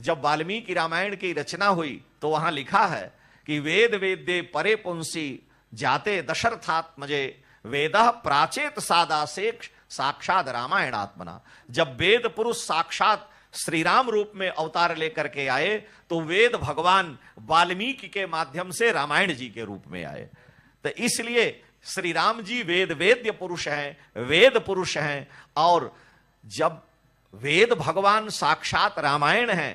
जब वाल्मीकि रामायण की रचना हुई तो वहां लिखा है कि वेद वेद्ये परे पुंसी जाते दशरथात्मजे वेदः प्राचेत सादासेक्ष साक्षात रामायण आत्मना। जब वेद पुरुष साक्षात श्री राम रूप में अवतार लेकर के आए तो वेद भगवान वाल्मीकि के माध्यम से रामायण जी के रूप में आए। तो इसलिए श्री राम जी वेद वेद्य पुरुष हैं, वेद पुरुष हैं। और जब वेद भगवान साक्षात रामायण है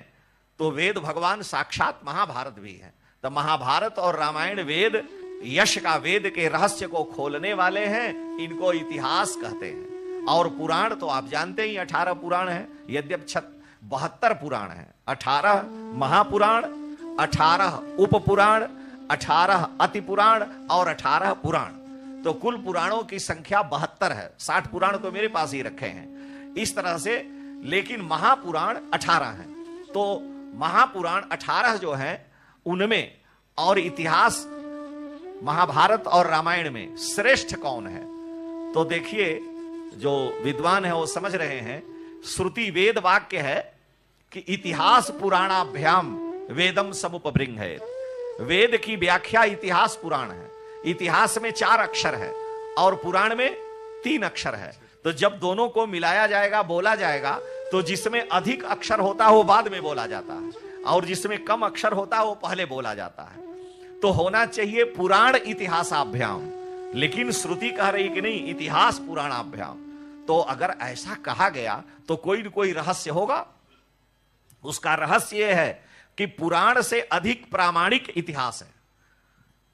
तो वेद भगवान साक्षात महाभारत भी है। तो महाभारत और रामायण वेद यश का, वेद के रहस्य को खोलने वाले हैं, इनको इतिहास कहते हैं। और पुराण तो आप जानते ही 18 पुराण है, यद्यप 72 पुराण है। 18 महापुराण, 18 उपपुराण, 18 अति पुराण और 18 पुराण। तो कुल पुराणों की संख्या 72 है। 60 पुराण तो मेरे पास ही रखे हैं इस तरह से, लेकिन महापुराण 18 हैं। तो महापुराण 18 जो है उनमें और इतिहास महाभारत और रामायण में श्रेष्ठ कौन है? तो देखिए, जो विद्वान है वो समझ रहे हैं, श्रुति वेद वाक्य है कि इतिहास पुराणाभ्याम वेदम समुपब्रिंग है। वेद की व्याख्या इतिहास पुराण है। इतिहास में 4 अक्षर है और पुराण में 3 अक्षर है। तो जब दोनों को मिलाया जाएगा, बोला जाएगा, तो जिसमें अधिक अक्षर होता है वो बाद में बोला जाता है और जिसमें कम अक्षर होता है वो पहले बोला जाता है। तो होना चाहिए पुराण इतिहासाभ्याम, लेकिन श्रुति कह रही कि नहीं, इतिहास पुराणाभ्याम। तो अगर ऐसा कहा गया तो कोई न कोई रहस्य होगा। उसका रहस्य यह है कि पुराण से अधिक प्रामाणिक इतिहास है।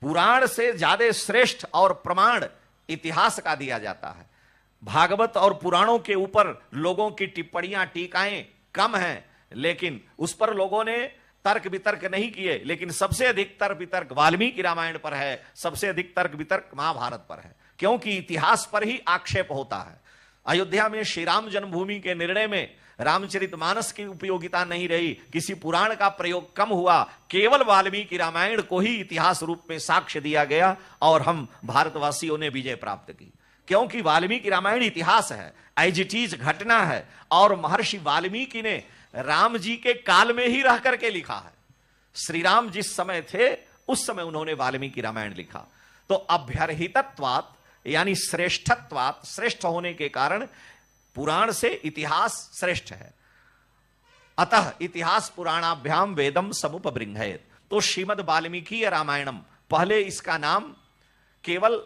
पुराण से ज्यादा श्रेष्ठ और प्रमाण इतिहास का दिया जाता है। भागवत और पुराणों के ऊपर लोगों की टिप्पणियां, टीकाएं कम हैं, लेकिन उस पर लोगों ने तर्क वितर्क नहीं किए। लेकिन सबसे अधिक तर्क वितर्क वाल्मीकि रामायण पर है, सबसे अधिक तर्क वितर्क महाभारत पर है, क्योंकि इतिहास पर ही आक्षेप होता है। अयोध्या में श्री राम जन्मभूमि के निर्णय में रामचरितमानस की उपयोगिता नहीं रही, किसी पुराण का प्रयोग कम हुआ, केवल वाल्मीकि रामायण को ही इतिहास रूप में साक्ष्य दिया गया और हम भारतवासियों ने विजय प्राप्त की। क्योंकि वाल्मीकि रामायण इतिहास है, एज इट इज घटना है। और महर्षि वाल्मीकि ने राम जी के काल में ही रह करके लिखा है। श्री राम जिस समय थे उस समय उन्होंने वाल्मीकि रामायण लिखा। तो अभ्यर्हितत्वात् यानी श्रेष्ठत्वात्, श्रेष्ठ होने के कारण पुराण से इतिहास श्रेष्ठ है। अतः इतिहास पुराणाभ्याम वेदम समुपबृंहयेत्। तो श्रीमद् वाल्मीकि रामायणम, पहले इसका नाम केवल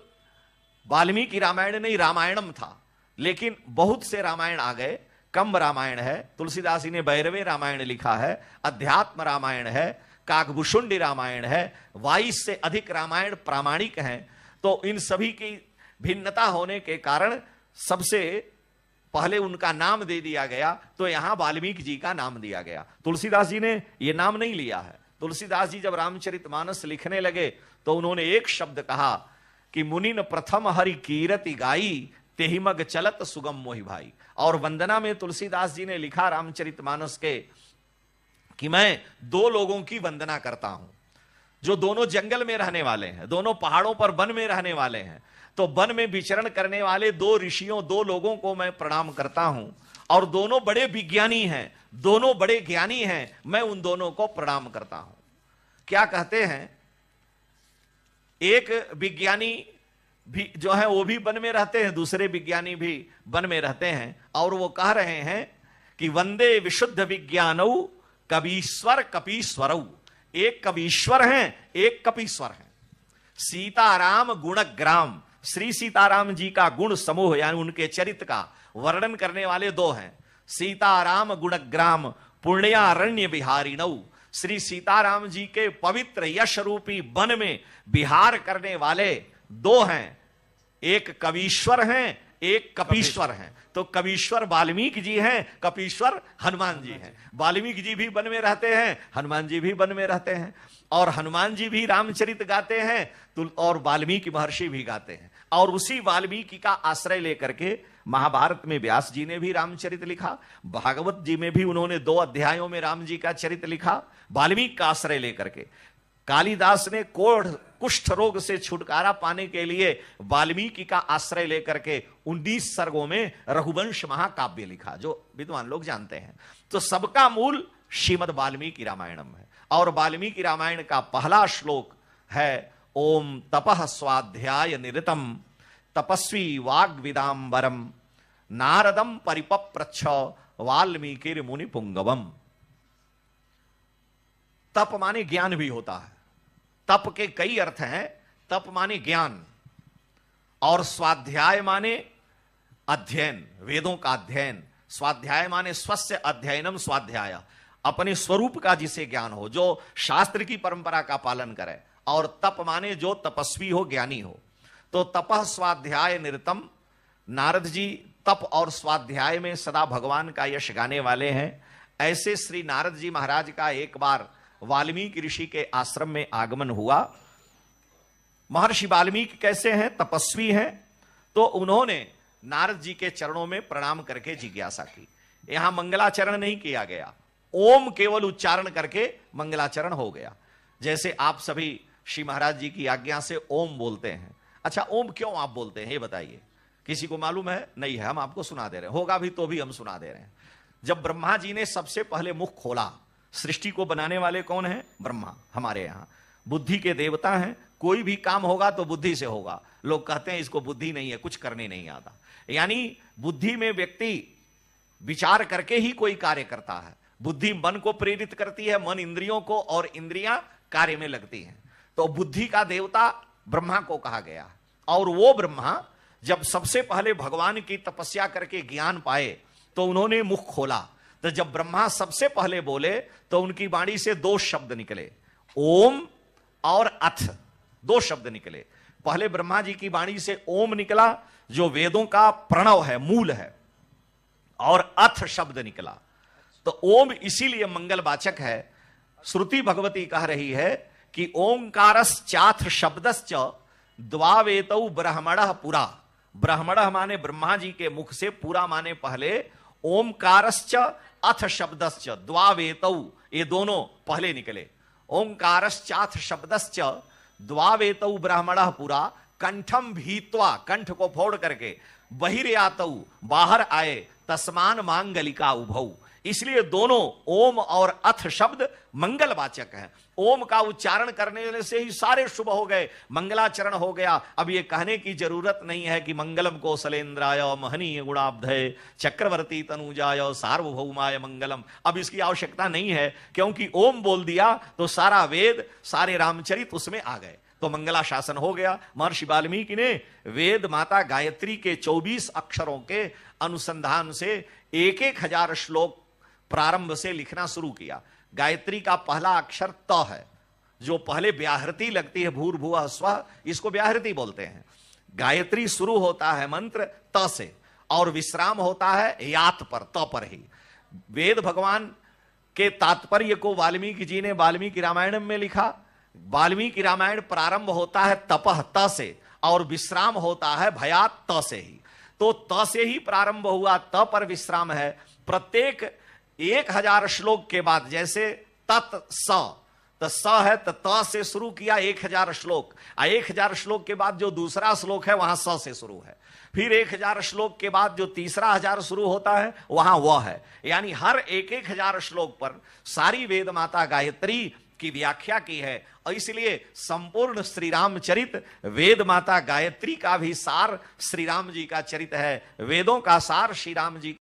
वाल्मीकि रामायण नहीं रामायणम था, लेकिन बहुत से रामायण आ गए। कंब रामायण है, तुलसीदास जी ने भैरवे रामायण लिखा है, अध्यात्म रामायण है, काकभूषुंडी रामायण है, 22 से अधिक रामायण प्रामाणिक हैं। तो इन सभी की भिन्नता होने के कारण सबसे पहले उनका नाम दे दिया गया, तो यहां वाल्मीकि जी का नाम दिया गया। तुलसीदास जी ने यह नाम नहीं लिया है। तुलसीदास जी जब रामचरितमानस लिखने लगे तो उन्होंने एक शब्द कहा कि मुनिन प्रथम हरि कीरति गाई, तेहि मग चलत सुगम मोहि भाई। और वंदना में तुलसीदास जी ने लिखा रामचरितमानस के कि मैं 2 लोगों की वंदना करता हूं, जो दोनों जंगल में रहने वाले हैं, दोनों पहाड़ों पर वन में रहने वाले हैं। तो वन में विचरण करने वाले 2 ऋषियों, 2 लोगों को मैं प्रणाम करता हूं। और दोनों बड़े विज्ञानी हैं, दोनों बड़े ज्ञानी हैं, मैं उन दोनों को प्रणाम करता हूं। क्या कहते हैं, एक विज्ञानी भी जो है वो भी वन में रहते हैं, दूसरे विज्ञानी भी वन में रहते हैं, और वो कह रहे हैं कि वंदे विशुद्ध विज्ञानौ कवीश्वर कपीश्वरौ। एक कवीश्वर हैं, एक कपीश्वर हैं। सीताराम गुणग्राम, श्री सीताराम जी का गुण समूह यानी उनके चरित्र का वर्णन करने वाले 2 हैं। सीताराम गुणग्राम पुण्यारण्य बिहारिणौ। श्री सीताराम जी के पवित्र यश रूपी वन में विहार करने वाले 2 हैं, एक कवीश्वर हैं, एक कपीश्वर हैं। तो कवीश्वर वाल्मीकि जी हैं, कपीश्वर हनुमान जी हैं। वाल्मीकि जी भी वन में रहते हैं, हनुमान जी भी वन में रहते हैं, और हनुमान जी भी रामचरित गाते हैं और वाल्मीकि महर्षि भी गाते हैं। और उसी वाल्मीकि का आश्रय लेकर के महाभारत में व्यास जी ने भी रामचरित लिखा, भागवत जी में भी उन्होंने 2 अध्यायों में राम जी का चरित लिखा वाल्मीकि का आश्रय लेकर के। कालिदास ने कुष्ठ रोग से छुटकारा पाने के लिए वाल्मीकि का आश्रय लेकर के 19 सर्गों में रघुवंश महाकाव्य लिखा, जो विद्वान लोग जानते हैं। तो सबका मूल श्रीमद् वाल्मीकि रामायणम है। और वाल्मीकि रामायण का पहला श्लोक है ओम तपः स्वाध्याय निरतम तपस्वी वाग्विदाम्बरम नारदम परिपप्रच्छ वाल्मीकि मुनि पुंगवम। तप माने ज्ञान भी होता है। तप के कई अर्थ हैं। तप माने ज्ञान, और स्वाध्याय माने अध्ययन, वेदों का अध्ययन। स्वाध्याय माने स्वस्य अध्ययनम स्वाध्याय, अपने स्वरूप का जिसे ज्ञान हो, जो शास्त्र की परंपरा का पालन करे। और तप माने जो तपस्वी हो, ज्ञानी हो। तो तपः स्वाध्याय निरतम, नारद जी तप और स्वाध्याय में सदा भगवान का यश गाने वाले हैं। ऐसे श्री नारद जी महाराज का एक बार वाल्मीकि ऋषि के आश्रम में आगमन हुआ। महर्षि वाल्मीकि कैसे हैं? तपस्वी हैं। तो उन्होंने नारद जी के चरणों में प्रणाम करके जिज्ञासा की। यहां मंगलाचरण नहीं किया गया, ओम केवल उच्चारण करके मंगलाचरण हो गया। जैसे आप सभी श्री महाराज जी की आज्ञा से ओम बोलते हैं। अच्छा, ओम क्यों आप बोलते हैं ये बताइए? किसी को मालूम है? नहीं है, हम आपको सुना दे रहे हैं। होगा भी तो भी हम सुना दे रहे हैं। जब ब्रह्मा जी ने सबसे पहले मुख खोला, सृष्टि को बनाने वाले कौन है? ब्रह्मा। हमारे यहां बुद्धि के देवता हैं। कोई भी काम होगा तो बुद्धि से होगा। लोग कहते हैं इसको बुद्धि नहीं है, कुछ करने नहीं आता। यानी बुद्धि में व्यक्ति विचार करके ही कोई कार्य करता है। बुद्धि मन को प्रेरित करती है, मन इंद्रियों को, और इंद्रियां कार्य में लगती हैं। तो बुद्धि का देवता ब्रह्मा को कहा गया। और वो ब्रह्मा जब सबसे पहले भगवान की तपस्या करके ज्ञान पाए तो उन्होंने मुख खोला। तो जब ब्रह्मा सबसे पहले बोले तो उनकी वाणी से दो शब्द निकले, ओम और अथ। दो शब्द निकले। पहले ब्रह्मा जी की वाणी से ओम निकला, जो वेदों का प्रणव है, मूल है, और अथ शब्द निकला। तो ओम इसीलिए मंगलवाचक है। श्रुति भगवती कह रही है कि ओंकारश्चाथ शब्दश्च द्वावेतौ ब्रह्मणः पुरा। ब्रह्मणः माने ब्रह्मा जी के मुख से, पूरा माने पहले, ओंकारश्च अथ शब्दश्च द्वावेतौ, ये दोनों पहले निकले। ओंकारश्चाथ शब्दश्च द्वावेतौ ब्रह्मणः पुरा कंठम भीत्वा, कंठ को फोड़ करके, बहिर्यातौ, बाहर आए, तस्मान मांगलिका उभौ। इसलिए दोनों ओम और अथ शब्द मंगलवाचक हैं। ओम का उच्चारण करने से ही सारे शुभ हो गए, मंगलाचरण हो गया। अब ये कहने की जरूरत नहीं है कि मंगलम कौशलेंद्राय महनीय गुणाब्धय चक्रवर्ती तनुजाय सार्वभौमाय मंगलम। अब इसकी आवश्यकता नहीं है, क्योंकि ओम बोल दिया तो सारा वेद, सारे रामचरित उसमें आ गए, तो मंगला शासन हो गया। महर्षि वाल्मीकि ने वेद माता गायत्री के 24 अक्षरों के अनुसंधान से 1,000 श्लोक प्रारंभ से लिखना शुरू किया। गायत्री का पहला अक्षर त है, जो पहले व्याहृति लगती है, भूर्भुवः स्वः, इसको व्याहृति बोलते हैं। गायत्री शुरू होता है मंत्र त से, और विश्राम होता है यात पर, त पर ही। वेद भगवान के तात्पर्य को वाल्मीकि जी ने वाल्मीकि रामायण में लिखा। वाल्मीकि रामायण प्रारंभ होता है तपह, त से, और विश्राम होता है भयात, त से ही। तो त से ही प्रारंभ हुआ, त पर विश्राम है। प्रत्येक 1,000 श्लोक के बाद, जैसे तत् स, तो स है तो त से शुरू किया 1,000 श्लोक। 1,000 श्लोक के बाद जो दूसरा श्लोक है वहां स से शुरू है। फिर 1,000 श्लोक के बाद जो तीसरा 1,000 शुरू होता है वहां वह है। यानी हर 1,000 श्लोक पर सारी वेद माता गायत्री की व्याख्या की है। और इसलिए संपूर्ण श्री रामचरित वेद माता गायत्री का भी सार श्री राम जी का चरित है। वेदों का सार श्री राम जी